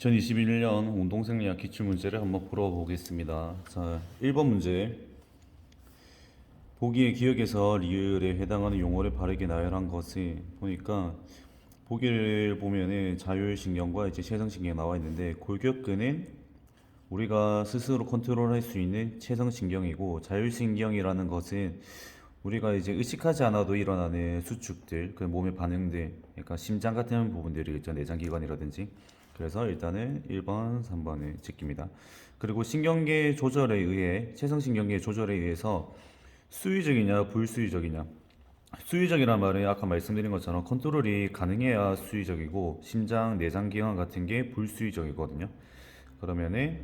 2021년 운동생리학 기출문제를 한번 풀어보겠습니다. 자, 1번 문제. 보기의 기억에서 리을에 해당하는 용어를 바르게 나열한 것을 보니까 보기를 보면은 자율신경과 이제 체성신경이 나와 있는데 골격근은 우리가 스스로 컨트롤할 수 있는 체성신경이고 자율신경이라는 것은 우리가 이제 의식하지 않아도 일어나는 수축들, 그 몸의 반응들, 그러니까 심장 같은 부분들이 있죠. 내장기관이라든지. 그래서 일단은 1번, 3번을 지킵니다. 그리고 신경계 조절에 의해, 체성신경계 조절에 의해서 수의적이냐, 불수의적이냐. 수의적이란 말은 아까 말씀드린 것처럼 컨트롤이 가능해야 수의적이고, 심장, 내장기관 같은 게 불수의적이거든요. 그러면은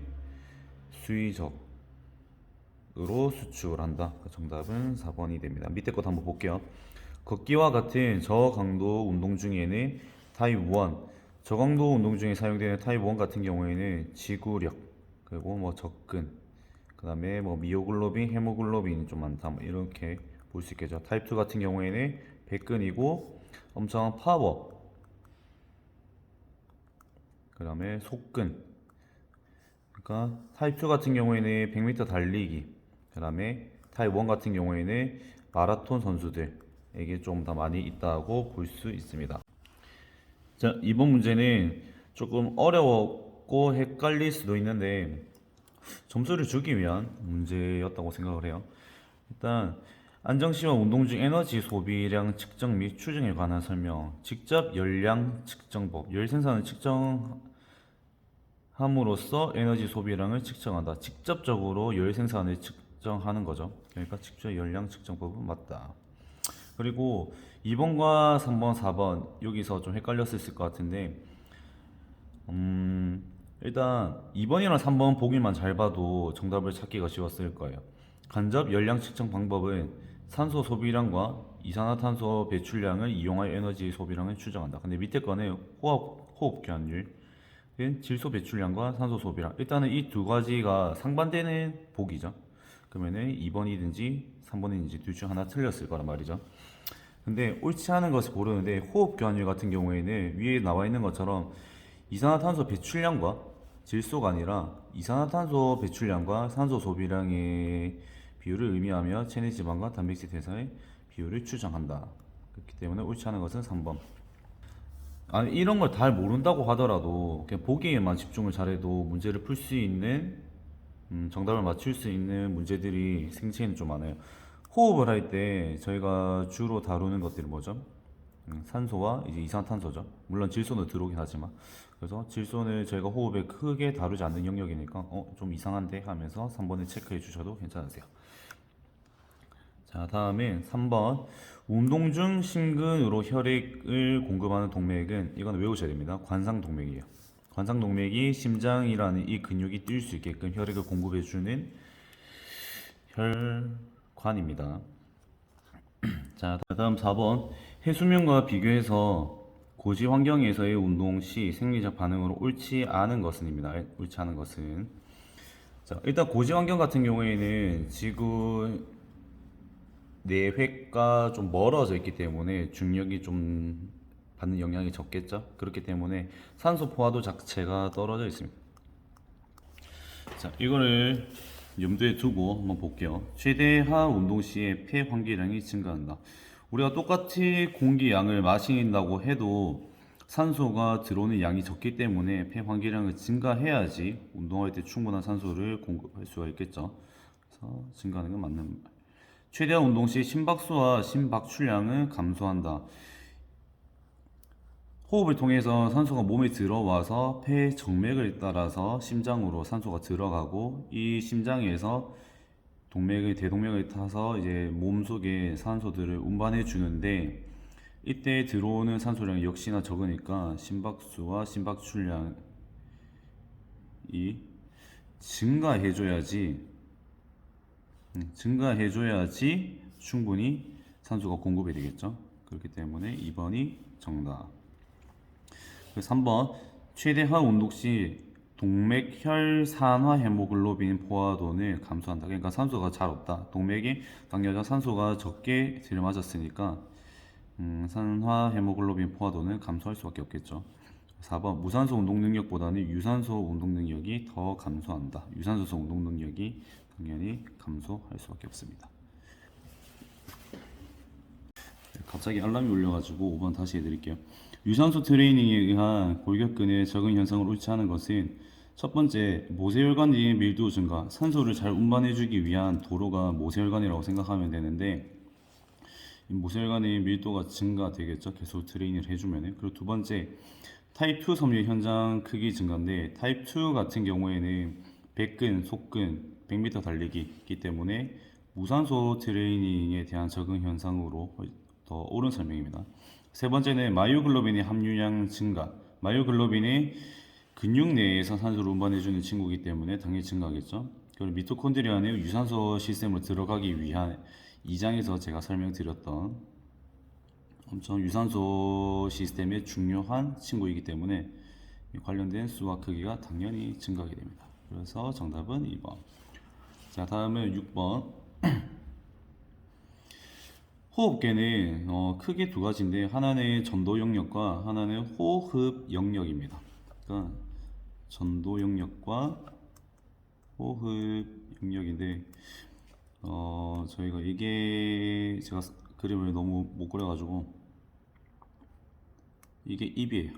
수의적으로 수축을 한다. 정답은 4번이 됩니다. 밑에 것도 한번 볼게요. 걷기와 같은 저강도 운동 중에는 타입 1, 저강도 운동 중에 사용되는 타입 1 같은 경우에는 지구력, 그리고 뭐 접근, 그 다음에 뭐 미오글로빈, 헤모글로빈이 좀 많다. 뭐 이렇게 볼 수 있겠죠. 타입 2 같은 경우에는 백근이고 엄청 파워, 그 다음에 속근. 그러니까 타입 2 같은 경우에는 100m 달리기, 그 다음에 타입 1 같은 경우에는 마라톤 선수들에게 좀 더 많이 있다고 볼 수 있습니다. 자, 이번 문제는 조금 어려웠고 헷갈릴 수도 있는데 점수를 주기 위한 문제였다고 생각을 해요. 일단 안정시와 운동 중 에너지 소비량 측정 및 추정에 관한 설명. 직접 열량 측정법. 열 생산을 측정함으로써 에너지 소비량을 측정한다. 직접적으로 열 생산을 측정하는 거죠. 그러니까 직접 열량 측정법은 맞다. 그리고 2번과 3번, 4번 여기서 좀 헷갈렸을 것 같은데 일단 2번이랑 3번 보기만 잘 봐도 정답을 찾기가 쉬웠을 거예요. 간접 열량 측정 방법은 산소 소비량과 이산화탄소 배출량을 이용하여 에너지 소비량을 추정한다. 근데 밑에 거는 호흡 교환율, 질소 배출량과 산소 소비량. 일단은 이 두 가지가 상반되는 보기죠. 그러면은 2번이든지 3번이든지 둘 중 하나 틀렸을 거란 말이죠. 근데 옳지 않은 것을 고르는데 호흡 교환율 같은 경우에는 위에 나와 있는 것처럼 이산화탄소 배출량과 질소가 아니라 이산화탄소 배출량과 산소 소비량의 비율을 의미하며 체내 지방과 단백질 대사의 비율을 추정한다. 그렇기 때문에 옳지 않은 것은 3번. 아니, 이런 걸 잘 모른다고 하더라도 그냥 보기에만 집중을 잘해도 문제를 풀 수 있는 정답을 맞출 수 있는 문제들이 생체에는 좀 많아요. 호흡을 할 때 저희가 주로 다루는 것들이 뭐죠? 산소와 이제 이산화탄소죠. 물론 질소는 들어오긴 하지만. 그래서 질소는 저희가 호흡에 크게 다루지 않는 영역이니까 좀 이상한데 하면서 3번을 체크해 주셔도 괜찮으세요. 자, 다음에 3번. 운동 중 심근으로 혈액을 공급하는 동맥은 이건 외우셔야 됩니다. 관상동맥이에요. 관상동맥이 심장이라는 이 근육이 뛸 수 있게끔 혈액을 공급해 주는 혈관입니다. 자, 다음 4번. 해수면과 비교해서 고지 환경에서의 운동 시 생리적 반응으로 옳지 않은 것은입니다. 옳지 않은 것은. 자, 일단 고지 환경 같은 경우에는 지구 내획과 좀 멀어져 있기 때문에 중력이 좀 받는 영향이 적겠죠. 그렇기 때문에 산소 포화도 자체가 떨어져 있습니다. 자, 이거를 염두에 두고 한번 볼게요. 최대한 운동 시에 폐 환기량이 증가한다. 우리가 똑같이 공기 양을 마신다고 해도 산소가 들어오는 양이 적기 때문에 폐 환기량을 증가해야지 운동할 때 충분한 산소를 공급할 수가 있겠죠. 그래서 증가하는 건 맞는 말. 최대한 운동 시 심박수와 심박출량은 감소한다. 호흡을 통해서 산소가 몸에 들어와서 폐 정맥을 따라서 심장으로 산소가 들어가고 이 심장에서 동맥의 대동맥을 타서 이제 몸속에 산소들을 운반해 주는데 이때 들어오는 산소량이 역시나 적으니까 심박수와 심박출량이 증가해줘야지 충분히 산소가 공급이 되겠죠. 그렇기 때문에 2번이 정답. 3번. 최대한 운동 시 동맥 혈산화 헤모글로빈 포화도는 감소한다. 그러니까 산소가 잘 없다. 동맥이 당겨져 산소가 적게 들이맞았으니까 산화 헤모글로빈 포화도는 감소할 수밖에 없겠죠. 4번 무산소 운동 능력보다는 유산소 운동 능력이 더 감소한다. 유산소 운동 능력이 당연히 감소할 수밖에 없습니다. 갑자기 알람이 울려가지고 5번 다시 해드릴게요. 유산소 트레이닝에 의한 골격근의 적응 현상을 옳지 않은 것은 첫 번째, 모세혈관의 밀도 증가, 산소를 잘 운반해주기 위한 도로가 모세혈관이라고 생각하면 되는데 이 모세혈관의 밀도가 증가되겠죠. 계속 트레이닝을 해주면은. 그리고 두 번째, 타입 2 섬유 현장 크기 증가인데 타입 2 같은 경우에는 백근, 속근, 100m 달리기 있기 때문에 무산소 트레이닝에 대한 적응 현상으로 더 옳은 설명입니다. 세 번째는 마이오글로빈의 함유량 증가. 마이오글로빈이 근육 내에서 산소를 운반해주는 친구이기 때문에 당연히 증가하겠죠. 그리고 미토콘드리아는 유산소 시스템으로 들어가기 위한 2장에서 제가 설명드렸던 엄청 유산소 시스템의 중요한 친구이기 때문에 관련된 수와 크기가 당연히 증가하게 됩니다. 그래서 정답은 2번. 자, 다음은 6번. 호흡계는 크게 두 가지인데 하나는 전도 영역과 하나는 호흡 영역입니다. 그러니까 전도 영역과 호흡 영역인데 저희가 이게 제가 그림을 너무 못 그려가지고 이게 입이에요.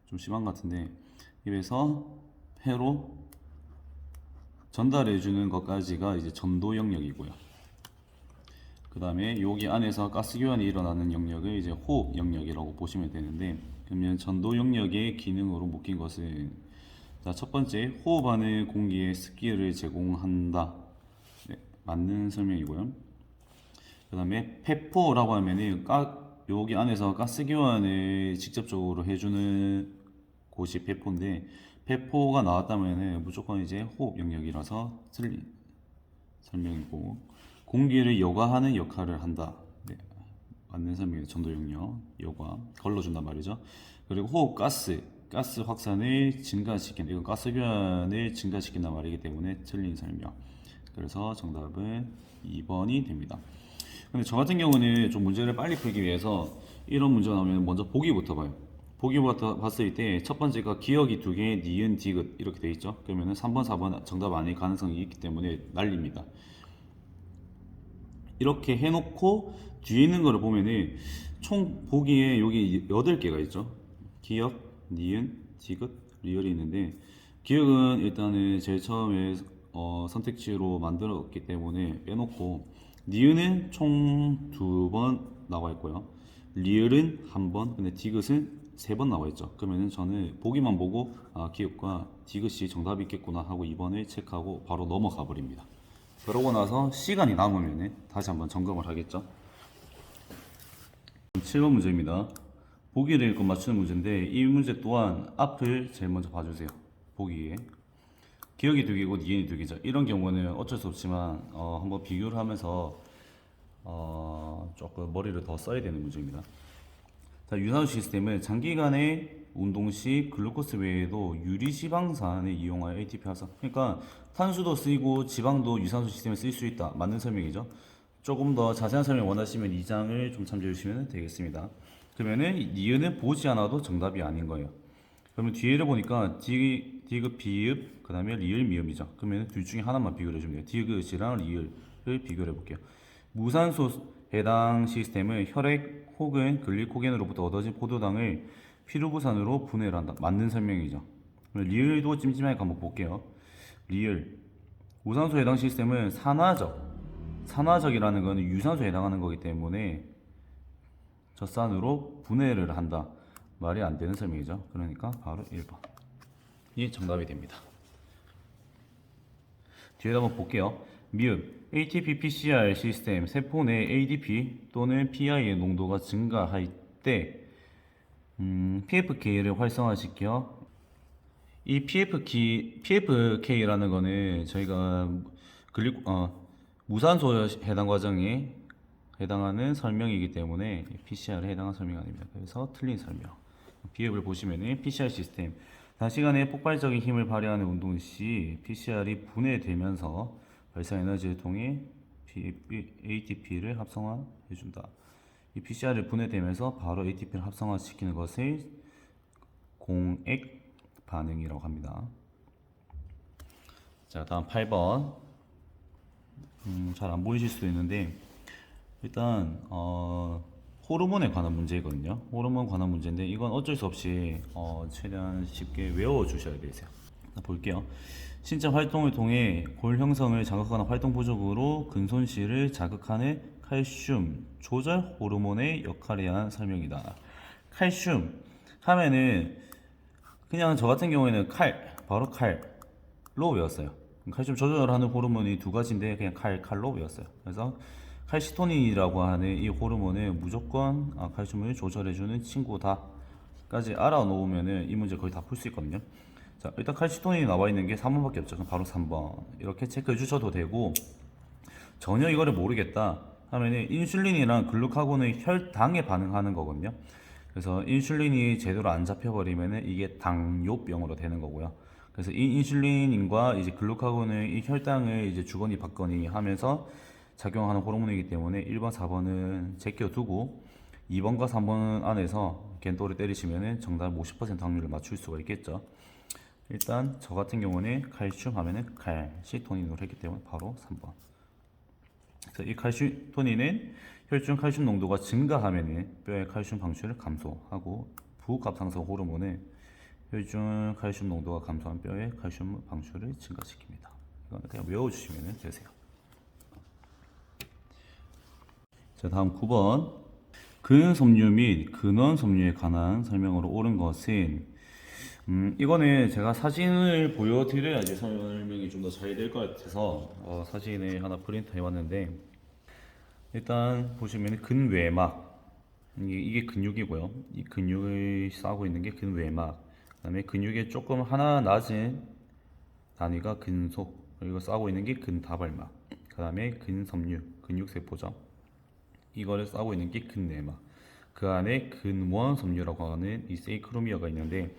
좀 심한 것 같은데 입에서 폐로 전달해주는 것까지가 이제 전도 영역이고요. 그 다음에 여기 안에서 가스 교환이 일어나는 영역을 이제 호흡 영역이라고 보시면 되는데 그러면 전도 영역의 기능으로 묶인 것은 자, 첫 번째 호흡하는 공기에 습기를 제공한다. 네, 맞는 설명이고요. 그 다음에 폐포라고 하면은 여기 안에서 가스 교환을 직접적으로 해주는 곳이 폐포인데 폐포가 나왔다면은 무조건 이제 호흡 영역이라서 틀린 설명이고 공기를 여과하는 역할을 한다. 네, 맞는 설명이에요. 전도 영역 여과 걸러준단 말이죠. 그리고 호흡 가스 확산을 증가시킨다. 이건 가스 교환을 증가시킨단 말이기 때문에 틀린 설명. 그래서 정답은 2번이 됩니다. 근데 저 같은 경우는 좀 문제를 빨리 풀기 위해서 이런 문제가 나오면 먼저 보기부터 봐요. 보기부터 봤을 때 첫 번째가 기억이 두 개, 니은, 디귿 이렇게 돼 있죠. 그러면은 3번, 4번 정답 아닐 가능성이 있기 때문에 날립니다. 이렇게 해놓고 뒤에 있는 거를 보면은 총 보기에 여기 8개가 있죠. 기억, 니은, 디귿, 리을이 있는데 기억은 일단은 제일 처음에 선택지로 만들었기 때문에 빼놓고 니은은 총 2번 나와 있고요. 리을은 1번, 근데 디귿은 3번 나와 있죠. 그러면은 저는 보기만 보고 기억과 디귿이 정답이 있겠구나 하고 2번을 체크하고 바로 넘어가 버립니다. 그러고 나서 시간이 남으면 다시 한번 점검을 하겠죠. 7번 문제입니다. 보기를 읽고 맞추는 문제인데 이 문제 또한 앞을 제일 먼저 봐주세요. 보기에 기억이 두 개고 니은이 두 개죠. 이런 경우는 어쩔 수 없지만 한번 비교를 하면서 조금 머리를 더 써야 되는 문제입니다. 자, 유산소 시스템은 장기간의 운동 시 글루코스 외에도 유리지방산을 이용하여 ATP 합성. 그러니까 탄수도 쓰이고 지방도 유산소 시스템에 쓸 수 있다. 맞는 설명이죠. 조금 더 자세한 설명 원하시면 이 장을 좀 참조해 주시면 되겠습니다. 그러면은 니은은 보지 않아도 정답이 아닌 거예요. 그러면 뒤에를 보니까 디귿, 비읍, 그 다음에 리을, 미음이죠. 그러면 둘 중에 하나만 비교를 해주면 돼요. 디귿이랑 리을을 비교를 해볼게요. 무산소 해당 시스템은 혈액 혹은 글리코겐으로부터 얻어진 포도당을 피루부산으로 분해를 한다. 맞는 설명이죠. 리을도 찜찜하게 한번 볼게요. 리을 무산소 해당 시스템은 산화적이라는 것은 유산소에 해당하는 거기 때문에 젖산으로 분해를 한다. 말이 안 되는 설명이죠. 그러니까 바로 1번이 정답이 됩니다. 뒤에다 한번 볼게요. 미음 ATP-PCR 시스템 세포 내 ADP 또는 PI의 농도가 증가할 때 PFK를 활성화시켜 이 PFK라는 거는 저희가 무산소 해당 과정에 해당하는 설명이기 때문에 PCR에 해당하는 설명이 아닙니다. 그래서 틀린 설명. 비읍을 보시면은 PCR 시스템 단시간에 폭발적인 힘을 발휘하는 운동 시 PCR이 분해되면서 발생 에너지를 통해 ATP를 합성화해준다. 이 PCR이 분해되면서 바로 ATP를 합성화시키는 것을 공액 반응이라고 합니다. 자, 다음 8번. 잘 안 보이실 수도 있는데 일단 호르몬에 관한 문제거든요. 호르몬 관한 문제인데 이건 어쩔 수 없이 최대한 쉽게 외워 주셔야 되세요. 볼게요. 신체 활동을 통해 골 형성을 자극하는 활동 부족으로 근손실을 자극하는 칼슘 조절 호르몬의 역할에 대한 설명이다. 칼슘 하면은 그냥 저 같은 경우에는 바로 칼로 외웠어요. 칼슘 조절하는 호르몬이 두 가지인데 그냥 칼로 외웠어요. 그래서 칼시토닌이라고 하는 이 호르몬은 무조건 칼슘을 조절해주는 친구다까지 알아놓으면은 이 문제 거의 다 풀 수 있거든요. 자, 일단 칼시토닌이 나와 있는 게 3번밖에 없죠. 그럼 바로 3번 이렇게 체크해 주셔도 되고, 전혀 이거를 모르겠다 하면은 인슐린이랑 글루카곤의 혈당에 반응하는 거거든요. 그래서 인슐린이 제대로 안 잡혀버리면은 이게 당뇨병으로 되는 거고요. 그래서 이 인슐린과 이제 글루카곤의 이 혈당을 이제 주거니 받거니 하면서 작용하는 호르몬이기 때문에 1번, 4번은 제껴두고 2번과 3번 안에서 겐토를 때리시면은 정답 50% 확률을 맞출 수가 있겠죠. 일단 저 같은 경우는 칼슘 하면은 칼시토닌으로 했기 때문에 바로 3번. 그래서 이 칼시토닌은 혈중 칼슘 농도가 증가하면은 뼈의 칼슘 방출을 감소하고, 부갑상선 호르몬은 혈중 칼슘 농도가 감소한 뼈의 칼슘 방출을 증가시킵니다. 이거는 그냥 외워주시면 되세요. 자, 다음 9번. 근섬유 및 근원섬유에 관한 설명으로 옳은 것은, 이거는 제가 사진을 보여드려야지 설명이 좀 더 잘 될 것 같아서 사진을 하나 프린트 해왔는데, 일단 보시면 근외막, 이게 근육이고요. 이 근육을 싸고 있는 게 근외막, 그 다음에 근육의 조금 하나 낮은 단위가 근속, 그리고 싸고 있는 게 근다발막, 그 다음에 근섬유, 근육세포죠. 이거를 싸고 있는 게 근내막, 그 안에 근원섬유라고 하는 이 세이크로미어가 있는데,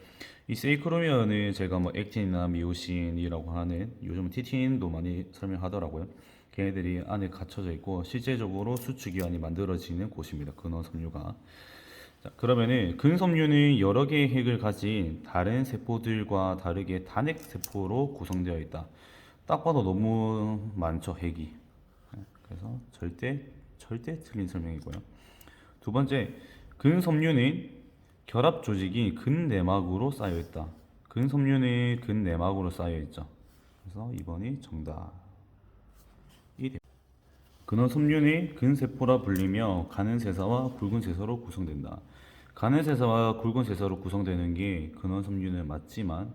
이 세이크로미어는 제가 뭐 액틴이나 미오신이라고 하는, 요즘 티틴도 많이 설명하더라고요. 걔네들이 안에 갇혀져 있고 실제적으로 수축기관이 만들어지는 곳입니다. 근원섬유가. 자, 그러면은 근섬유는 여러 개의 핵을 가진 다른 세포들과 다르게 단핵 세포로 구성되어 있다. 딱 봐도 너무 많죠, 핵이. 그래서 절대 틀린 설명이고요. 두 번째, 근섬유는 결합 조직이 근내막으로 쌓여 있다. 근섬유는 근내막으로 쌓여 있죠. 그래서 2번이 정답이 됩니다. 근원섬유는 근세포라 불리며 가는세사와 굵은세사로 구성된다. 가는세사와 굵은세사로 구성되는 게 근원섬유는 맞지만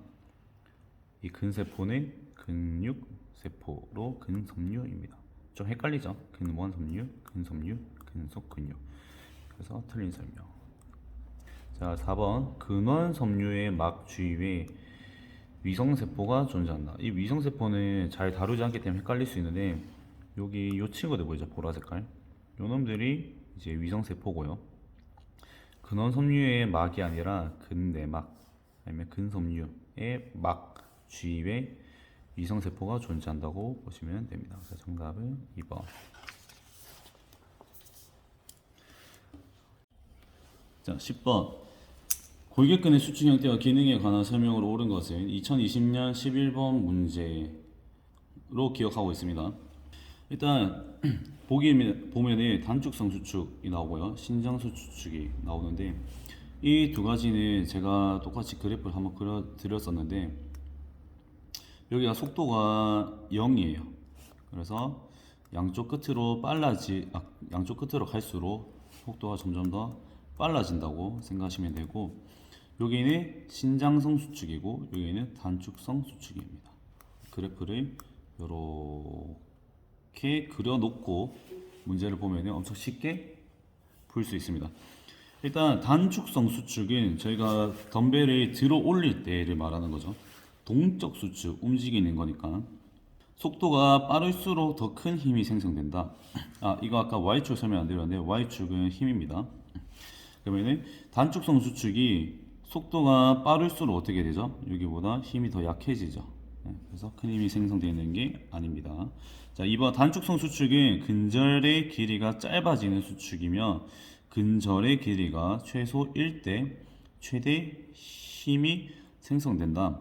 이 근세포는 근육세포로 근섬유입니다. 좀 헷갈리죠? 근원섬유, 근섬유, 근속근육. 그래서 틀린 설명. 자, 4번. 근원섬유의 막 주위에 위성세포가 존재한다. 이 위성세포는 잘 다루지 않기 때문에 헷갈릴 수 있는데, 여기 요 친구들 보이죠? 보라 색깔. 요 놈들이 이제 위성세포고요. 근원섬유의 막이 아니라 근내막, 아니면 근섬유의 막 주위에 위성세포가 존재한다고 보시면 됩니다. 그래서 정답은 2번. 자, 10번. 골격근의 수축 형태와 기능에 관한 설명으로 옳은 것은 2020년 11번 문제로 기억하고 있습니다. 일단 보면은 단축성 수축이 나오고요, 신장수 수축이 나오는데, 이 두 가지는 제가 똑같이 그래프를 한번 그려 드렸었는데, 여기가 속도가 0이에요. 그래서 양쪽 끝으로 양쪽 끝으로 갈수록 속도가 점점 더 빨라진다고 생각하시면 되고, 여기는 신장성 수축이고 여기는 단축성 수축입니다. 그래프를 이렇게 그려놓고 문제를 보면 엄청 쉽게 풀 수 있습니다. 일단 단축성 수축은 저희가 덤벨을 들어 올릴 때를 말하는 거죠. 동적 수축, 움직이는 거니까. 속도가 빠를수록 더 큰 힘이 생성된다. 이거 아까 Y축 설명 안 드렸는데 Y축은 힘입니다. 그러면은 단축성 수축이 속도가 빠를수록 어떻게 되죠? 여기보다 힘이 더 약해지죠. 그래서 큰 힘이 생성되는 게 아닙니다. 자, 2번 단축성 수축은 근절의 길이가 짧아지는 수축이며 근절의 길이가 최소 1대 최대 힘이 생성된다.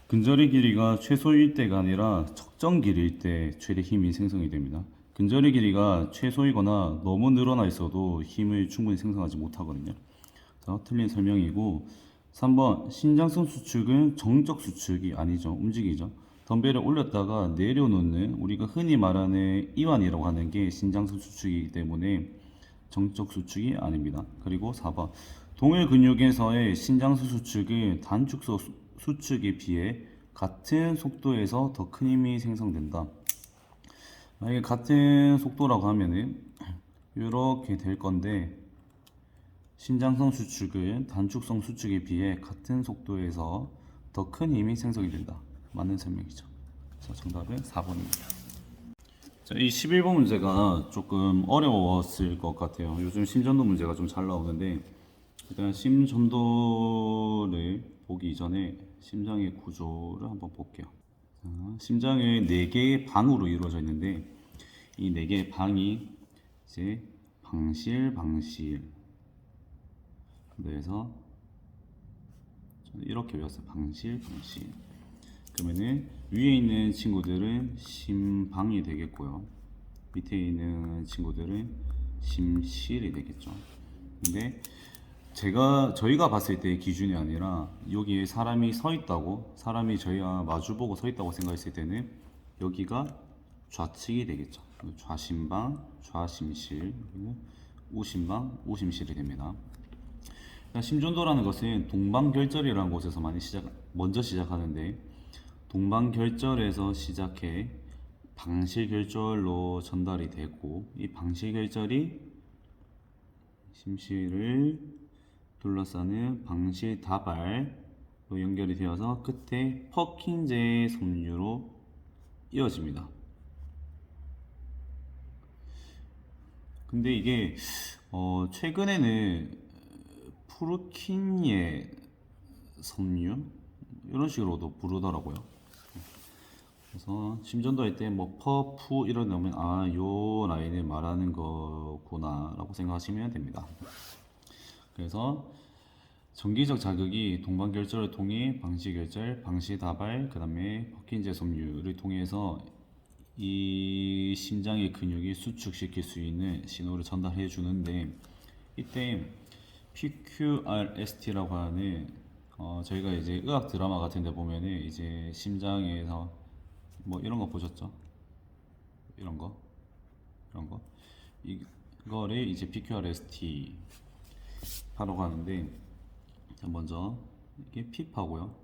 근절의 길이가 최소 1대가 아니라 적정 길이일 때 최대 힘이 생성이 됩니다. 근절의 길이가 최소이거나 너무 늘어나 있어도 힘을 충분히 생성하지 못하거든요. 자, 틀린 설명이고 3번 신장성 수축은 정적 수축이 아니죠. 움직이죠. 덤벨을 올렸다가 내려놓는 우리가 흔히 말하는 이완이라고 하는 게 신장성 수축이기 때문에 정적 수축이 아닙니다. 그리고 4번 동일 근육에서의 신장성 수축은 단축성 수축에 비해 같은 속도에서 더 큰 힘이 생성된다. 만약에 같은 속도라고 하면은 이렇게 될 건데 신장성 수축은 단축성 수축에 비해 같은 속도에서 더 큰 힘이 생성이 된다. 맞는 설명이죠. 그래서 정답은 4번입니다. 자, 이 11번 문제가 조금 어려웠을 것 같아요. 요즘 심전도 문제가 좀 잘 나오는데 일단 심전도를 보기 이전에 심장의 구조를 한번 볼게요. 자, 심장의 4개의 방으로 이루어져 있는데 이 4개의 방이 이제 방실 그래서 이렇게 외웠어요. 방실. 그러면은 위에 있는 친구들은 심방이 되겠고요. 밑에 있는 친구들은 심실이 되겠죠. 근데 저희가 봤을 때 기준이 아니라 여기에 사람이 서 있다고, 사람이 저희와 마주보고 서 있다고 생각했을 때는 여기가 좌측이 되겠죠. 좌심방, 좌심실, 우심방, 우심실이 됩니다. 심전도라는 것은 동방결절이라는 곳에서 먼저 시작하는데 동방결절에서 시작해 방실결절로 전달이 되고 이 방실결절이 심실을 둘러싸는 방실다발로 연결이 되어서 끝에 퍼킨제 섬유로 이어집니다. 근데 이게 최근에는 푸르킨예 섬유 이런 식으로도 부르더라고요. 그래서 심전도 할 때 뭐 퍼, 푸 이런 거 나오면 요 라인을 말하는 거구나 라고 생각하시면 됩니다. 그래서 정기적 자극이 동방결절을 통해 방시결절, 방시다발, 그 다음에 퍼킨제 섬유를 통해서 이 심장의 근육이 수축시킬 수 있는 신호를 전달해 주는데 이때 PQRST라고 하는 저희가 이제 의학 드라마 같은 데 보면은 이제 심장에서 뭐 이런 거 보셨죠? 이런 거 이거를 이제 PQRST 하라고 하는데 먼저 이게 핍하고요.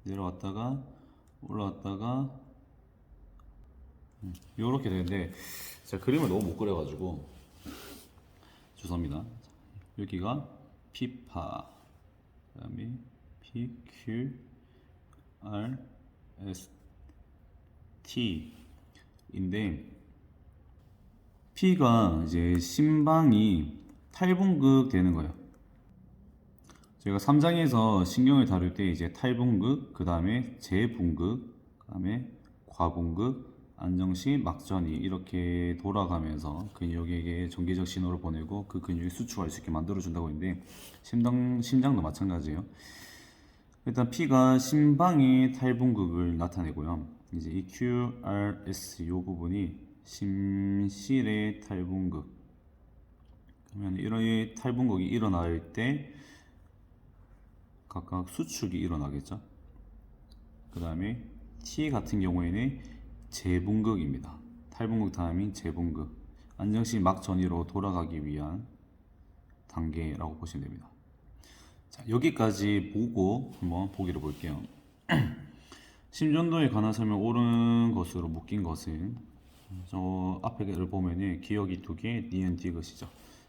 내려왔다가 올라왔다가 이렇게 되는데 제가 그림을 너무 못 그려가지고 죄송합니다. 여기가 피파, 그 다음에 PQRST인데 P가 이제 심방이 탈분극 되는 거예요. 저희가 3장에서 신경을 다룰 때 이제 탈분극, 그 다음에 재분극, 그 다음에 과분극, 안정시, 막전이 이렇게 돌아가면서 근육에게 전기적 신호를 보내고 그 근육이 수축할 수 있게 만들어준다고 했는데 심장도 마찬가지예요. 일단 P가 심방의 탈분극을 나타내고요. 이제 이 QRS 이 부분이 심실의 탈분극. 그러면 이런 탈분극이 일어날 때 각각 수축이 일어나겠죠. 그 다음에 T 같은 경우에는 재분극입니다. 탈분극 다음인 재분극. 안정시 막전이로 돌아가기 위한 단계라고 보시면 됩니다. 자, 여기까지 보고 한번 보기를 볼게요. 심전도에 관한 설명 옳은 것으로 묶인 것은 저 앞에를 보면은 기억이 2개, 니은 디귿이죠.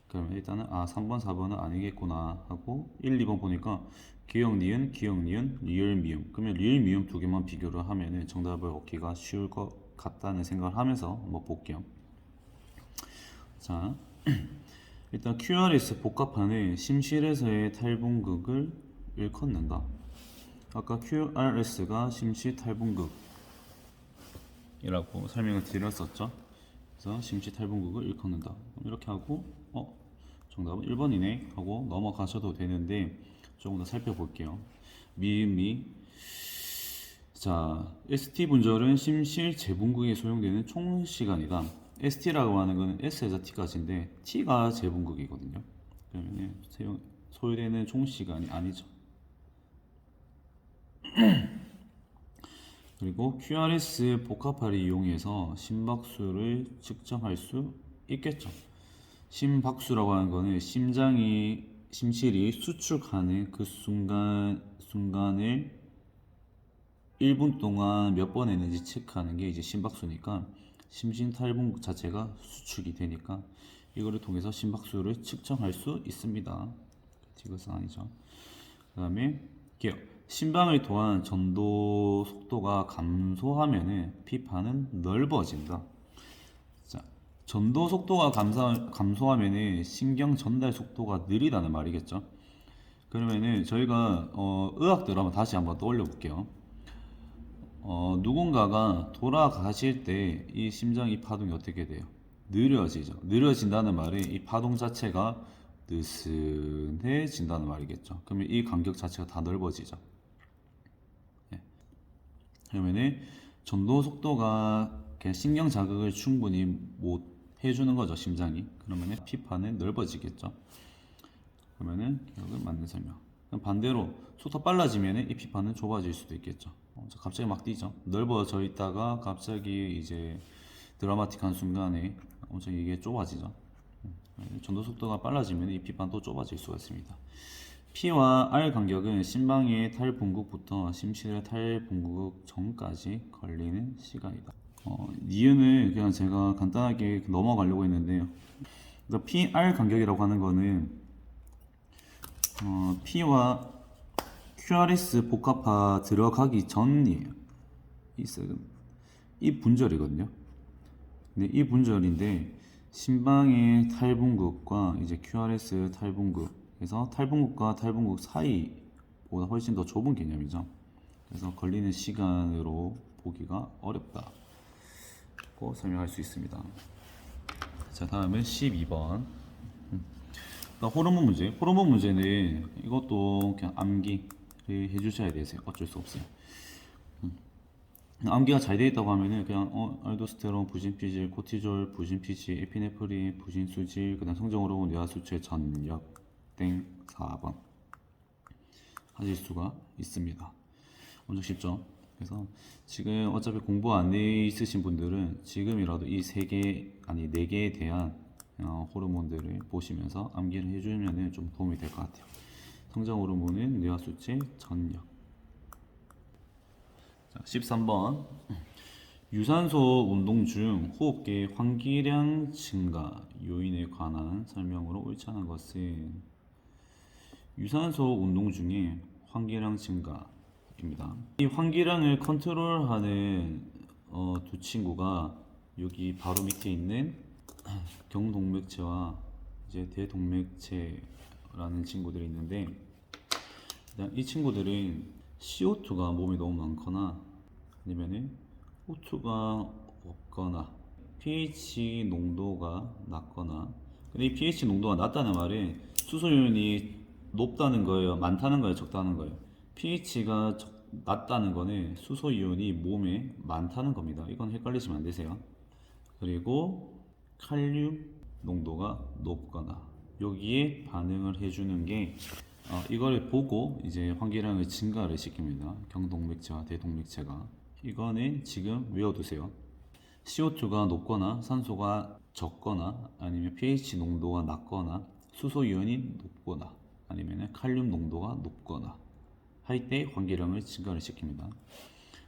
그러면 일단은 3번, 4번은 아니겠구나 하고 1, 2번 보니까 기억, 니은, 리을, 미음. 그러면 리을, 미음 2개만 비교를 하면은 정답을 얻기가 쉬울 것 같다는 생각을 하면서 한번 볼게요. 자, 일단 QRS 복합판의 심실에서의 탈분극을 일컫는다. 아까 QRS가 심실 탈분극이라고 설명을 드렸었죠. 그래서 심시 탈분극을 일컫는다. 이렇게 하고 정답은 1번이네 하고 넘어가셔도 되는데 조금 더 살펴볼게요. 미음미. 자, ST 분절은 심실 재분극에 소용되는 총 시간이다. ST라고 하는 것은 S에서 T까지인데 T가 재분극이거든요. 그러면 소요되는 총 시간이 아니죠. 그리고 QRS 복합파를 이용해서 심박수를 측정할 수 있겠죠. 심박수라고 하는 거는 심실이 수축하는 그 순간을 1분 동안 몇 번 했는지 체크하는 게 이제 심박수니까 심신탈분 자체가 수축이 되니까 이거를 통해서 심박수를 측정할 수 있습니다. 이것은 아니죠. 그 다음에 심방을 통한 전도 속도가 감소하면은 피파는 넓어진다. 자, 전도 속도가 감소하면은 신경 전달 속도가 느리다는 말이겠죠. 그러면은 저희가 의학대로 한번 다시 한번 떠올려 볼게요. 누군가가 돌아가실 때 이 심장이 파동이 어떻게 돼요? 느려지죠. 느려진다는 말은 이 파동 자체가 느슨해진다는 말이겠죠. 그러면 이 간격 자체가 다 넓어지죠. 예. 그러면은 전도 속도가 그냥 신경 자극을 충분히 못 해주는 거죠, 심장이. 그러면은 피파는 넓어지겠죠. 그러면은 기억을 맞는 설명. 그럼 반대로 속도 빨라지면은 이 피파는 좁아질 수도 있겠죠. 갑자기 막 뛰죠. 넓어져 있다가 갑자기 이제 드라마틱한 순간에 엄청 이게 좁아지죠. 전도 속도가 빨라지면 이 피파는 또 좁아질 수가 있습니다. P와 R 간격은 심방의 탈분극부터 심실의 탈분극 전까지 걸리는 시간이다. 이유는 그냥 제가 간단하게 넘어가려고 했는데요. 그러니까 PR 간격이라고 하는 거는 P와 QRS 복합화 들어가기 전이에요. 이 분절이거든요. 근데 이 분절인데 심방의 탈분극과 이제 QRS 탈분극에서 탈분극과 탈분극 사이보다 훨씬 더 좁은 개념이죠. 그래서 걸리는 시간으로 보기가 어렵다고 설명할 수 있습니다. 자, 다음은 12번. 호르몬 문제. 호르몬 문제는 이것도 그냥 암기 해주셔야 되세요. 어쩔 수 없어요. 암기가 잘 되어 있다고 하면은 그냥 알도스테론, 부진피질, 코티졸, 부진피질, 에피네프린, 부진수질, 그다음 성장호르몬, 뇌하수체, 전력 땡 4번 하실 수가 있습니다. 엄청 쉽죠? 그래서 지금 어차피 공부 안 돼 있으신 분들은 지금이라도 이 세 개 아니 네 개에 대한 호르몬들을 보시면서 암기를 해주면 좀 도움이 될 것 같아요. 성장 호르몬은 뇌하수체, 전력. 자, 13번. 유산소 운동 중 호흡기의 환기량 증가 요인에 관한 설명으로 옳지 않은 것은 유산소 운동 중에 환기량 증가입니다. 이 환기량을 컨트롤하는 두 친구가 여기 바로 밑에 있는 경동맥체와 이제 대동맥체라는 친구들이 있는데 이 친구들은 CO2가 몸에 너무 많거나 아니면은 O2가 없거나 pH 농도가 낮거나 근데 이 pH 농도가 낮다는 말은 수소이온이 높다는 거예요? 많다는 거예요? 적다는 거예요? pH가 낮다는 거는 수소이온이 몸에 많다는 겁니다. 이건 헷갈리시면 안 되세요. 그리고 칼륨 농도가 높거나 여기에 반응을 해주는 게 이걸 보고 이제 환기량을 증가를 시킵니다. 경동맥체와 대동맥체가 이거는 지금 외워두세요. CO2가 높거나 산소가 적거나 아니면 pH 농도가 낮거나 수소이온이 높거나 아니면 칼륨 농도가 높거나 할 때 환기량을 증가를 시킵니다.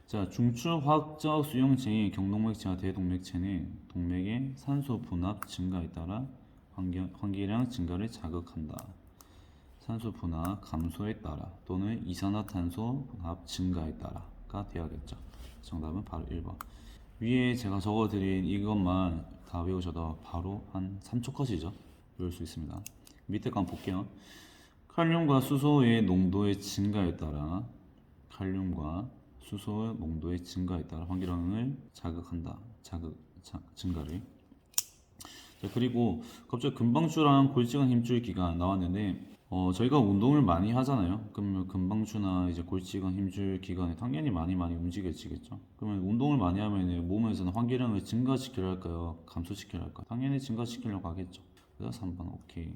자, 중추화학적 수용체인 경동맥체와 대동맥체는 동맥의 산소 분압 증가에 따라 환기량 증가를 자극한다. 산소 분압 감소에 따라 또는 이산화탄소 분압 증가에 따라가 되어야겠죠. 정답은 바로 1번. 위에 제가 적어드린 이것만 다 외우셔도 바로 한 3초컷이죠. 외울 수 있습니다. 밑에 거 한번 볼게요. 칼륨과 수소의 농도의 증가에 따라 칼륨과 수소 농도의 증가에 따라 환기량을 자극한다. 증가를. 자, 그리고 갑자기 금방주랑 골직한 힘줄기가 나왔는데 저희가 운동을 많이 하잖아요. 그러면 금방주나 이제 골직한 힘줄 기관에 당연히 많이 움직여지겠죠. 그러면 운동을 많이 하면 몸에서는 환기량을 증가시키려 할까요? 감소시키려 할까요? 당연히 증가시키려고 하겠죠. 그래서 3번 오케이.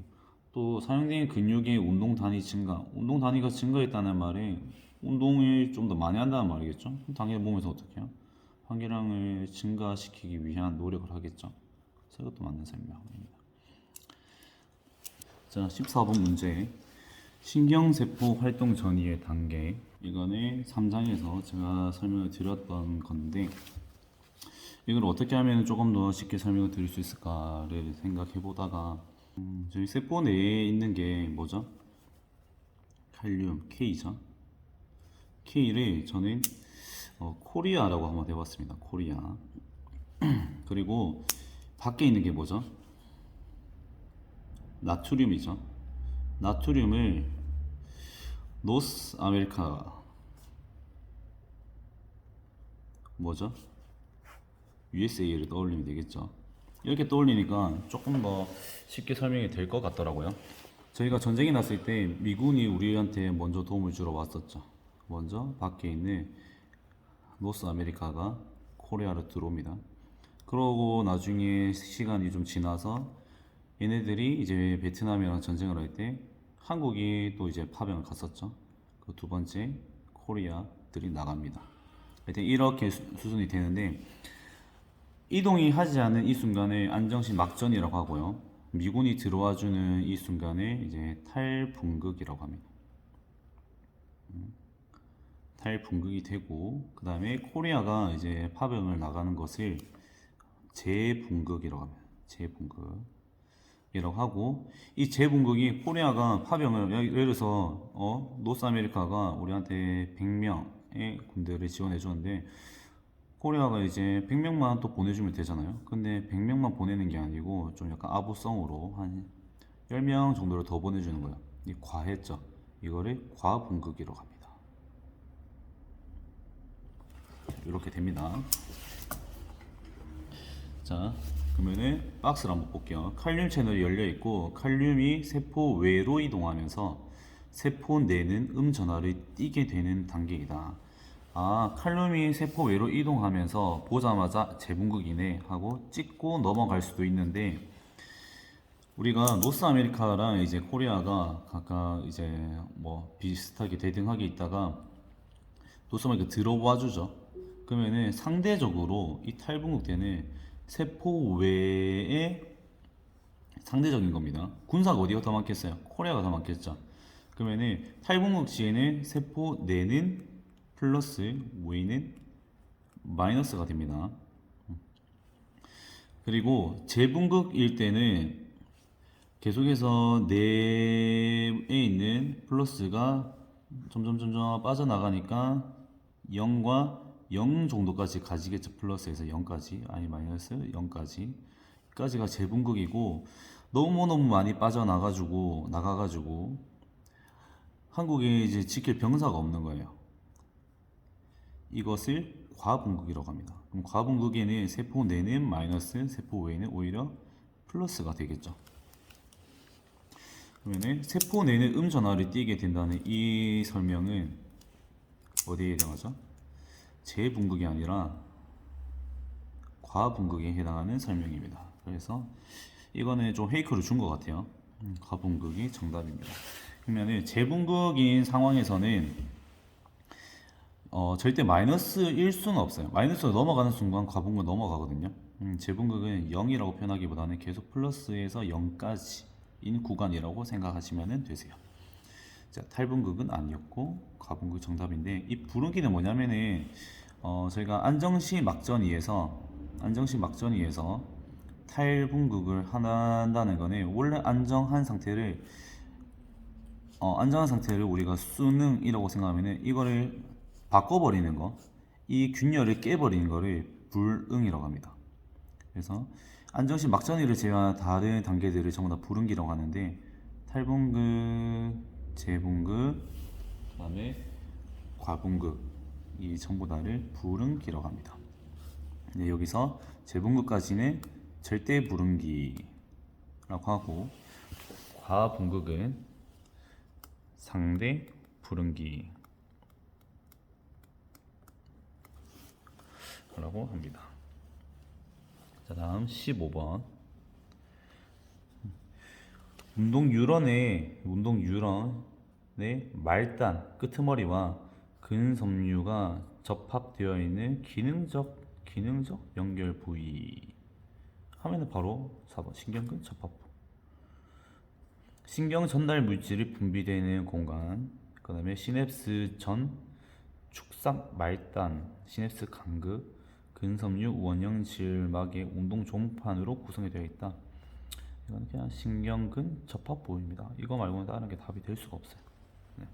또 사용된 근육의 운동 단위 증가. 운동 단위가 증가했다는 말에 운동을 좀 더 많이 한다는 말이겠죠. 그럼 당연히 몸에서 어떻게 해요? 환기량을 증가시키기 위한 노력을 하겠죠. 그래서 이것도 맞는 설명입니다. 자, 14번 문제. 신경세포 활동 전이의 단계. 이거는 3장에서 제가 설명을 드렸던 건데, 이걸 어떻게 하면 조금 더 쉽게 설명을 드릴 수 있을까를 생각해 보다가, 저희 세포 내에 있는 게 뭐죠? 칼륨, K죠? K를 저는 코리아라고 한번 해봤습니다. 코리아. 그리고 밖에 있는 게 뭐죠? 나트륨이죠. 나트륨을 노스 아메리카 뭐죠? USA를 떠올리면 되겠죠. 이렇게 떠올리니까 조금 더 쉽게 설명이 될 것 같더라고요. 저희가 전쟁이 났을 때 미군이 우리한테 먼저 도움을 주러 왔었죠. 먼저 밖에 있는 노스 아메리카가 코리아로 들어옵니다. 그러고 나중에 시간이 좀 지나서 얘네들이 이제 베트남이랑 전쟁을 할 때 한국이 또 이제 파병을 갔었죠. 그 두 번째 코리아들이 나갑니다. 하여튼 이렇게 수순이 되는데 이동이 하지 않은 이 순간을 안정시 막전이라고 하고요. 미군이 들어와주는 이 순간을 이제 탈분극이라고 합니다. 탈분극이 되고 그 다음에 코리아가 이제 파병을 나가는 것을 재분극이라고 합니다. 재분극. 이라고 하고 이 재분극이 코리아가 파병을 예를 들어서 노스 아메리카가 우리한테 100명의 군대를 지원해 줬는데 코리아가 이제 100명만 또 보내주면 되잖아요. 근데 100명만 보내는 게 아니고 좀 약간 아부성으로 한 10명 정도를 더 보내주는 거예요. 이 과했죠. 이거를 과분극이라고 합니다. 이렇게 됩니다. 자, 그러면은 박스를 한번 볼게요. 칼륨 채널이 열려 있고 칼륨이 세포 외로 이동하면서 세포 내는 전하를 띠게 되는 단계이다. 아, 칼륨이 세포 외로 이동하면서 보자마자 재분극이네 하고 찍고 넘어갈 수도 있는데 우리가 노스 아메리카랑 이제 코리아가 각각 이제 뭐 비슷하게 대등하게 있다가 노스 아메리카 들어와 주죠. 그러면은 상대적으로 이 탈분극 때는 세포 외에 상대적인 겁니다. 군사가 어디가 더 많겠어요? 코리아가 더 많겠죠. 그러면은 탈분극 시에는 세포 내는 플러스 외는 마이너스가 됩니다. 그리고 재분극일 때는 계속해서 내에 있는 플러스가 점점 빠져나가니까 0과 0 정도까지 가지겠죠. 플러스에서 0까지 아니 마이너스 0까지 까지가 재분극이고 너무너무 많이 빠져나가지고 나가가지고 한국에 이제 지킬 병사가 없는 거예요. 이것을 과분극이라고 합니다. 그럼 과분극에는 세포 내는 마이너스, 세포 외는 오히려 플러스가 되겠죠. 그러면 세포 내는 전하를 띠게 된다는 이 설명은 어디에 해당하죠? 재분극이 아니라 과분극에 해당하는 설명입니다. 그래서 이거는 좀 페이크를 준 것 같아요. 과분극이 정답입니다. 그러면 재분극인 상황에서는 절대 마이너스일 수는 없어요. 마이너스로 넘어가는 순간 과분극 넘어가거든요. 재분극은 0이라고 표현하기보다는 계속 플러스에서 0까지인 구간이라고 생각하시면 되세요. 자, 탈분극은 아니었고 과분극 정답인데 이 분극기는 뭐냐면은 저희가 안정시 막전위에서 탈분극을 한다는 거는 원래 안정한 상태를 우리가 수능이라고 생각하면은 이거를 바꿔버리는 거, 이 균열을 깨버리는 거를 불응이라고 합니다. 그래서 안정시 막전위를 제외한 다른 단계들을 전부 다 불응기라고 하는데 탈분극, 재분극, 그다음에 과분극 이 전부 다를 불응기라고 합니다. 네, 여기서 재분극까지는 절대 불응기, 라고 하고, 과분극은 상대 불응기 라고 합니다. 자, 다음 15번. 운동유런의 말단 끄트머리와 근섬유가 접합되어 있는 기능적 연결 부위 하면은 바로 4번 신경근 접합부. 신경 전달 물질이 분비되는 공간, 그 다음에 시냅스 전 축삭 말단, 시냅스 간극, 근섬유 원형 질막의 운동 종판으로 구성이 되어 있다. 이건 그냥 신경근 접합부입니다. 이거 말고는 다른 게 답이 될 수가 없어요. 네.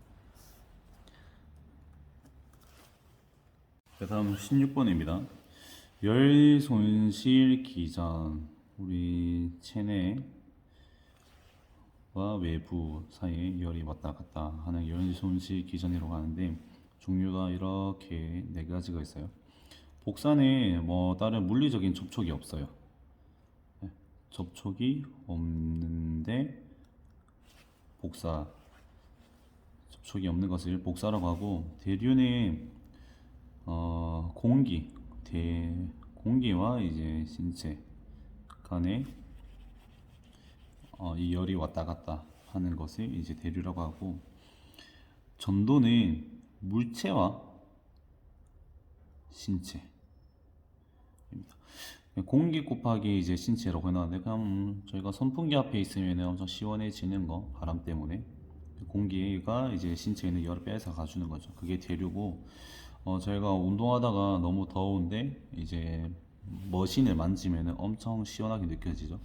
다음 16번입니다. 열 손실 기전, 우리 체내와 외부 사이에 열이 왔다 갔다 하는 열 손실 기전이라고 하는데, 종류가 이렇게 네 가지가 있어요. 복산에 뭐 다른 물리적인 접촉이 없어요. 네. 접촉이 없는데 복사, 접촉이 없는 것을 복사라고 하고, 대류는 공기와 이제 신체 간에 이 열이 왔다 갔다 하는 것을 이제 대류라고 하고, 전도는 물체와 신체입니다. 공기 곱하기 이제 신체라고 해놨는데, 그냥 저희가 선풍기 앞에 있으면 엄청 시원해지는 거, 바람 때문에 공기가 이제 신체에 있는 열을 빼서 가주는 거죠. 그게 대류고, 저희가 운동하다가 너무 더운데 이제 머신을 만지면 엄청 시원하게 느껴지죠.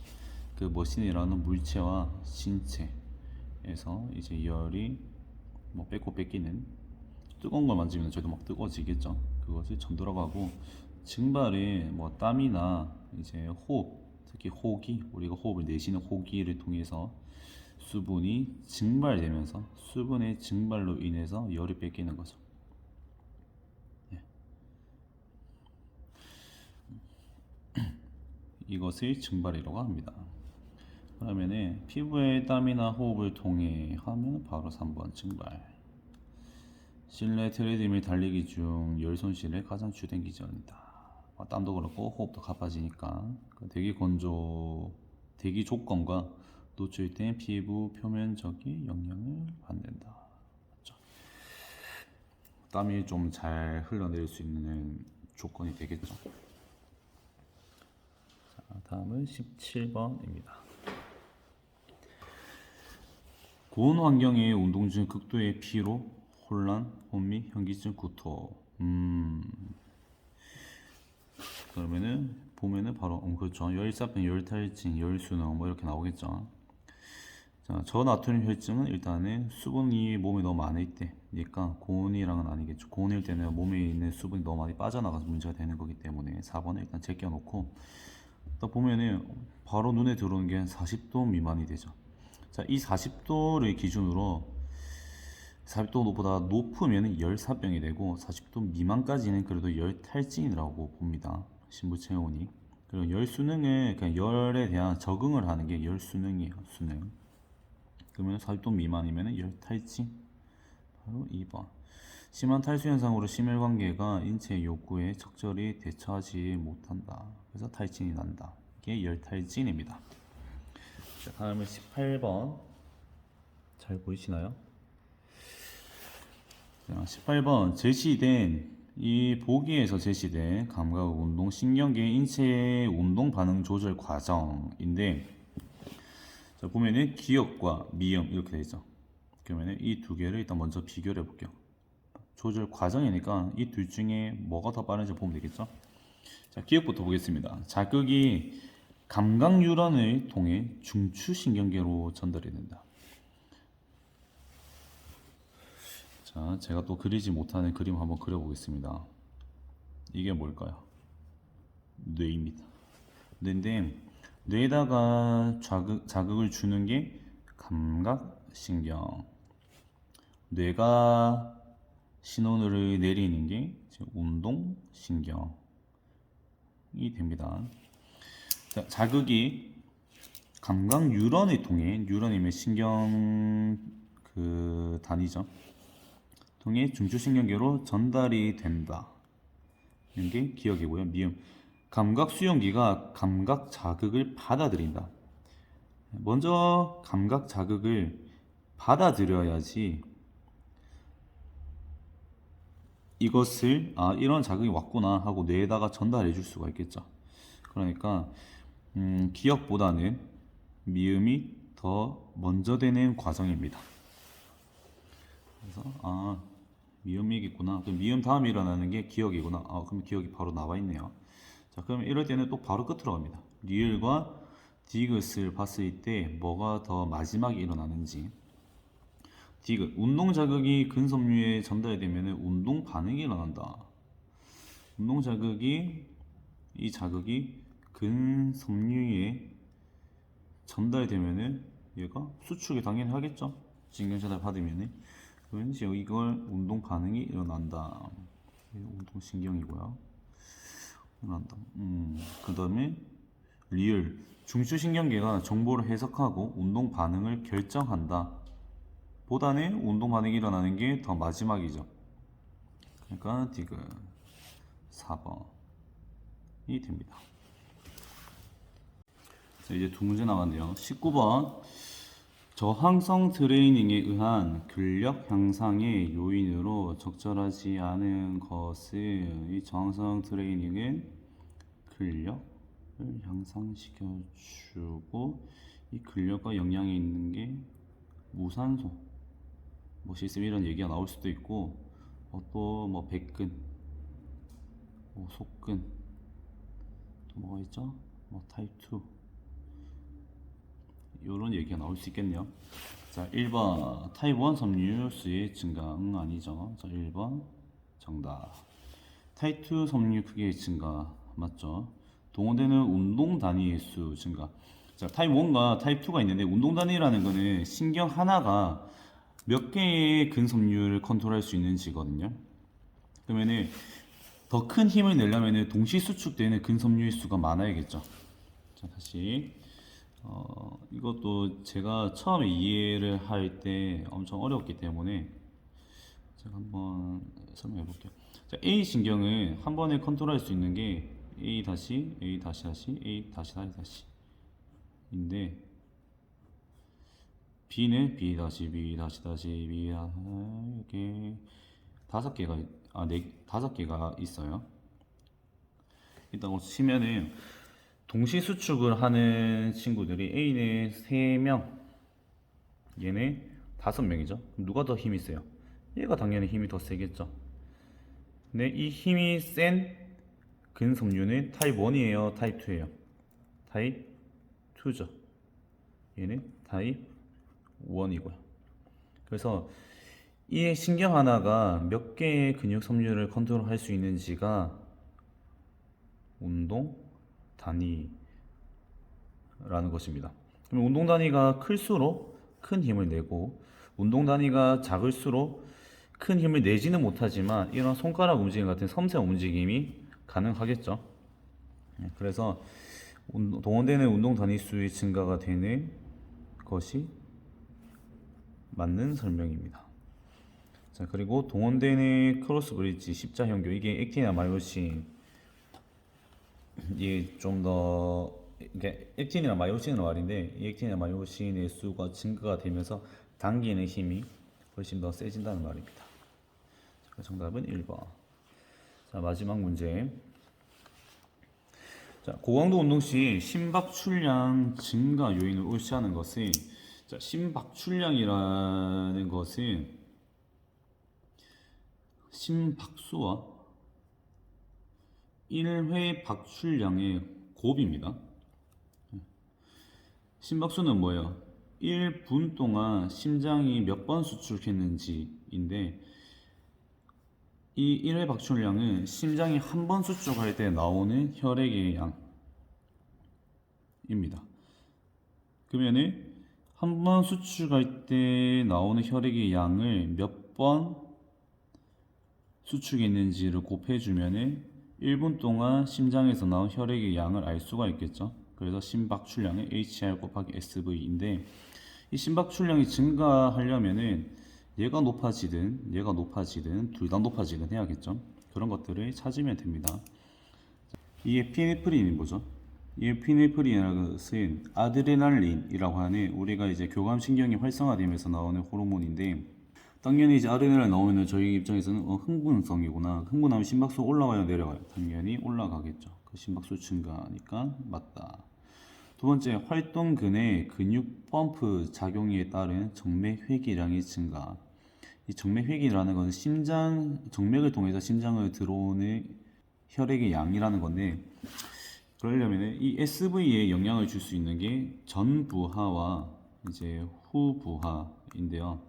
그 머신이라는 물체와 신체에서 이제 열이 뭐 뺏고 뺏기는, 뜨거운 걸 만지면 저희도 막 뜨거워지겠죠. 그것을 전도라고 하고, 증발이 뭐 땀이나 이제 호흡, 특히 호기, 우리가 호흡을 내쉬는 호기를 통해서 수분이 증발되면서 수분의 증발로 인해서 열이 뺏기는 거죠. 네. 이것을 증발이라고 합니다. 그러면은 피부의 땀이나 호흡을 통해 하면 바로 3번 증발. 실내 트레드밀 달리기 중 열 손실의 가장 주된 기전이다. 땀도 그렇고 호흡도 가빠지니까 대기 조건과 노출된 피부 표면적인 영향을 받는다. 맞죠? 땀이 좀 잘 흘러내릴 수 있는 조건이 되겠죠. 자, 다음은 17번입니다. 고온 환경의 운동 중 극도의 피로, 혼란, 혼미, 현기증, 구토. 그러면은 보면은 바로 그렇죠. 열사병, 열탈진, 열수능 뭐 이렇게 나오겠죠. 자, 저나트륨 혈증은 일단은 수분이 몸에 너무 많을 때니까 고온이랑은 아니겠죠. 고온일 때는 몸에 있는 수분이 너무 많이 빠져나가서 문제가 되는 거기 때문에 4번을 일단 제껴놓고, 딱 보면은 바로 눈에 들어오는 게 40도 미만이 되죠. 자, 이 40도를 기준으로 40도보다 높으면 열사병이 되고, 40도 미만까지는 그래도 열탈진이라고 봅니다. 신부체온이. 그리고 열수능은 그냥 열에 대한 적응을 하는 게 열수능이에요. 수능. 그러면 40도 미만이면 열탈진. 바로 2번. 심한 탈수 현상으로 심혈관계가 인체 욕구에 적절히 대처하지 못한다. 그래서 탈진이 난다. 이게 열탈진입니다. 자, 다음은 18번. 잘 보이시나요? 자, 18번. 이 보기에서 제시된 감각 운동 신경계의 인체의 운동 반응 조절 과정인데, 자, 보면은 기역과 미역 이렇게 되어 있죠. 그러면은 이 두 개를 일단 먼저 비교를 해볼게요. 조절 과정이니까 이 둘 중에 뭐가 더 빠른지 보면 되겠죠. 자, 기역부터 보겠습니다. 자극이 감각 뉴런을 통해 중추신경계로 전달이 된다. 자, 제가 또 그리지 못하는 그림 한번 그려보겠습니다. 이게 뭘까요? 뇌입니다. 뇌인데, 뇌에다가 자극을 주는 게 감각신경, 뇌가 신호를 내리는 게 운동신경이 됩니다. 자, 자극이 감각 뉴런을 통해, 뉴런이면 신경 그 단위죠. 통해 중추신경계로 전달이 된다. 이런 게 기억이고요. 미음. 감각 수용기가 감각 자극을 받아들인다. 먼저 감각 자극을 받아들여야지 이것을 이런 자극이 왔구나 하고 뇌에다가 전달해 줄 수가 있겠죠. 그러니까 기억보다는 미음이 더 먼저 되는 과정입니다. 그래서 미음이겠구나. 그럼 미음 다음에 일어나는 게 기억이구나. 그럼 기억이 바로 나와 있네요. 자, 그럼 이럴 때는 또 바로 끝으로 갑니다. 리을과 디귿을 봤을 때 뭐가 더 마지막에 일어나는지. 디귿, 운동 자극이 근섬유에 전달되면 운동 반응이 일어난다. 운동 자극이, 이 자극이 근섬유에 전달되면은 얘가 수축이 당연히 하겠죠. 신경 전달 받으면은. 왠지 이걸 운동 반응이 일어난다. 운동 신경이고요. 일어난다. 그 다음에 리을, 중추신경계가 정보를 해석하고 운동 반응을 결정한다. 보다는 운동 반응이 일어나는 게 더 마지막이죠. 그러니까 디귿 4번이 됩니다. 자, 이제 두 문제 남았네요. 19번. 저항성 트레이닝에 의한 근력 향상의 요인으로 적절하지 않은 것은, 이 저항성 트레이닝은 근력을 향상시켜주고 이 근력과 영향이 있는 게 무산소 뭐시 있으면 이런 얘기가 나올 수도 있고, 또 뭐 백근, 속근, 또 뭐가 있죠? 뭐 타입 2 이런 얘기가 나올 수 있겠네요. 자, 1번 타입 1 섬유수의 증가. 아니죠. 자, 1번 정답. 타입 2 섬유 크기의 증가 맞죠? 동원되는 운동 단위의 수 증가. 자, 타입 1과 타입 2가 있는데, 운동 단위라는 거는 신경 하나가 몇 개의 근섬유를 컨트롤할 수 있는지거든요. 그러면은 더 큰 힘을 내려면 동시 수축되는 근섬유의 수가 많아야겠죠. 자, 다시 이것도 제가 처음에 이해를 할 때 엄청 어려웠기 때문에 제가 한번 설명해 볼게요. 자, A 신경은 한 번에 컨트롤할 수 있는 게 A 다시 A 다시 다시 A 다시 다시 다시 인데, B는 B 다시 B 다시 다시 B 이렇게 다섯 개가 다섯 개가 있어요. 있다고 치면은 동시 수축을 하는 친구들이 A는 3명, 얘네 5명이죠. 누가 더 힘이 세요? 얘가 당연히 힘이 더 세겠죠. 근데 이 힘이 센 근섬유는 타입 1이에요, 타입 2예요? 타입 2죠. 얘는 타입 1이고요. 그래서 이 신경 하나가 몇 개의 근육 섬유를 컨트롤할 수 있는지가 운동 단위라는 것입니다. 그럼 운동 단위가 클수록 큰 힘을 내고, 운동 단위가 작을수록 큰 힘을 내지는 못하지만 이런 손가락 움직임 같은 섬세한 움직임이 가능하겠죠. 그래서 동원되는 운동 단위 수의 증가가 되는 것이 맞는 설명입니다. 자, 그리고 동원되는 크로스 브릿지 십자형교, 이게 액틴이나 마이오신, 이게 좀 더 액틴이나 마이오신은 말인데, 이 액틴이나 마이오신의 수가 증가가 되면서 당기는 힘이 훨씬 더 세진다는 말입니다. 자, 정답은 1번. 자, 마지막 문제. 자, 고강도 운동 시 심박출량 증가 요인을 올시하는 것은, 자, 심박출량이라는 것은 심박수와 1회 박출량의 곱입니다. 심박수는 뭐예요? 1분 동안 심장이 몇 번 수축했는지인데, 이 1회 박출량은 심장이 한 번 수축할 때 나오는 혈액의 양입니다. 그러면은 한 번 수축할 때 나오는 혈액의 양을 몇 번 수축했는지를 곱해주면은 1분 동안 심장에서 나온 혈액의 양을 알 수가 있겠죠. 그래서 심박출량의 HR 곱하기 SV인데 이 심박출량이 증가하려면은 얘가 높아지든 둘 다 높아지든 해야겠죠. 그런 것들을 찾으면 됩니다. 이게 피네프린이 뭐죠? 이 피네프린이라는 것은 아드레날린이라고 하는 우리가 이제 교감신경이 활성화되면서 나오는 호르몬인데 당연히 이제 아드레날린 나오면 저희 입장에서는 흥분성이구나. 흥분하면 심박수 올라가요, 내려가요? 당연히 올라가겠죠. 그 심박수 증가하니까 맞다. 두 번째, 활동근의 근육 펌프 작용에 따른 정맥 회기량의 증가. 이 정맥 회기라는 것은 정맥을 통해서 심장을 들어오는 혈액의 양이라는 건데, 그러려면 이 SV에 영향을 줄 수 있는 게 전부하와 이제 후부하인데요.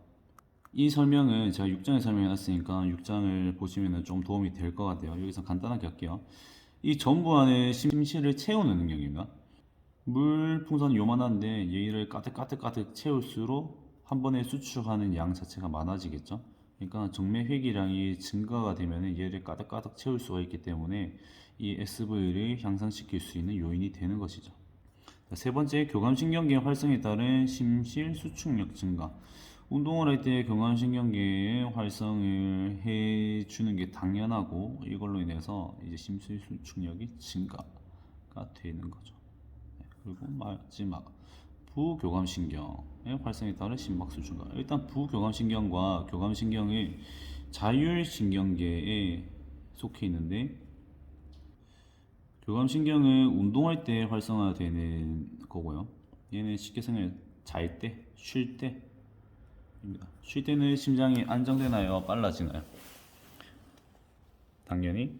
이 설명은 제가 6장에 설명해놨으니까 6장을 보시면 좀 도움이 될 것 같아요. 여기서 간단하게 할게요. 이 전부하는 심실을 채우는 능력입니다. 물 풍선이 요만한데 얘를 가득 채울수록 한 번에 수축하는 양 자체가 많아지겠죠. 그러니까 정맥 회기량이 증가가 되면 얘를 가득 채울 수가 있기 때문에 이 SV를 향상시킬 수 있는 요인이 되는 것이죠. 세 번째, 교감신경계 활성에 따른 심실 수축력 증가. 운동을 할 때 교감신경계의 활성을 해주는 게 당연하고 이걸로 인해서 이제 심실 수축력이 증가가 되는 거죠. 그리고 마지막 부교감신경의 활성에 따른 심박수 증가. 일단 부교감신경과 교감신경의 자율신경계에 속해 있는데 교감신경은 운동할 때 활성화되는 거고요. 얘는 쉽게 생각해 잘 때, 쉴 때입니다. 쉴 때는 심장이 안정되나요? 빨라지나요? 당연히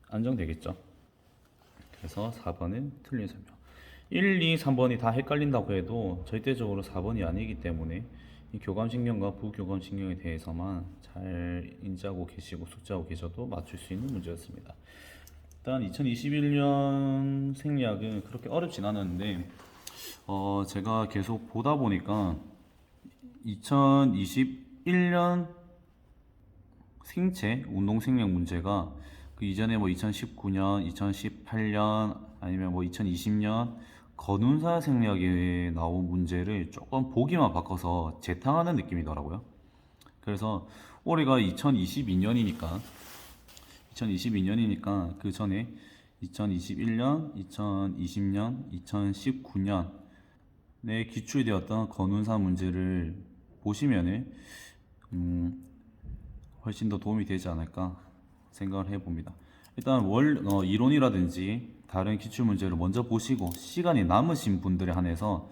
안정되겠죠. 그래서 4번은 틀린 설명. 1, 2, 3번이 다 헷갈린다고 해도 절대적으로 4번이 아니기 때문에 이 교감신경과 부교감신경에 대해서만 잘 인지하고 계시고 숙지하고 계셔도 맞출 수 있는 문제였습니다. 일단 2021년 생리학은 그렇게 어렵진 않았는데 제가 계속 보다 보니까 2021년 생체 운동 생리학 문제가 그 이전에 뭐 2019년, 2018년 아니면 뭐 2020년 건운사 생리학에 나온 문제를 조금 보기만 바꿔서 재탕하는 느낌이더라고요. 그래서 올해가 2022년이니까 그 전에 2021년, 2020년, 2019년에 기출되었던 건운사 문제를 보시면은 훨씬 더 도움이 되지 않을까 생각을 해봅니다. 일단 이론이라든지 다른 기출 문제를 먼저 보시고 시간이 남으신 분들에 한해서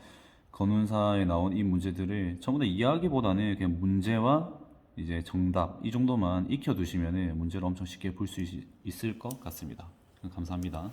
건운사에 나온 이 문제들을 전부 다 이해하기보다는 그냥 문제와 이제 정답 이 정도만 익혀두시면 문제를 엄청 쉽게 풀 수 있을 것 같습니다. 감사합니다.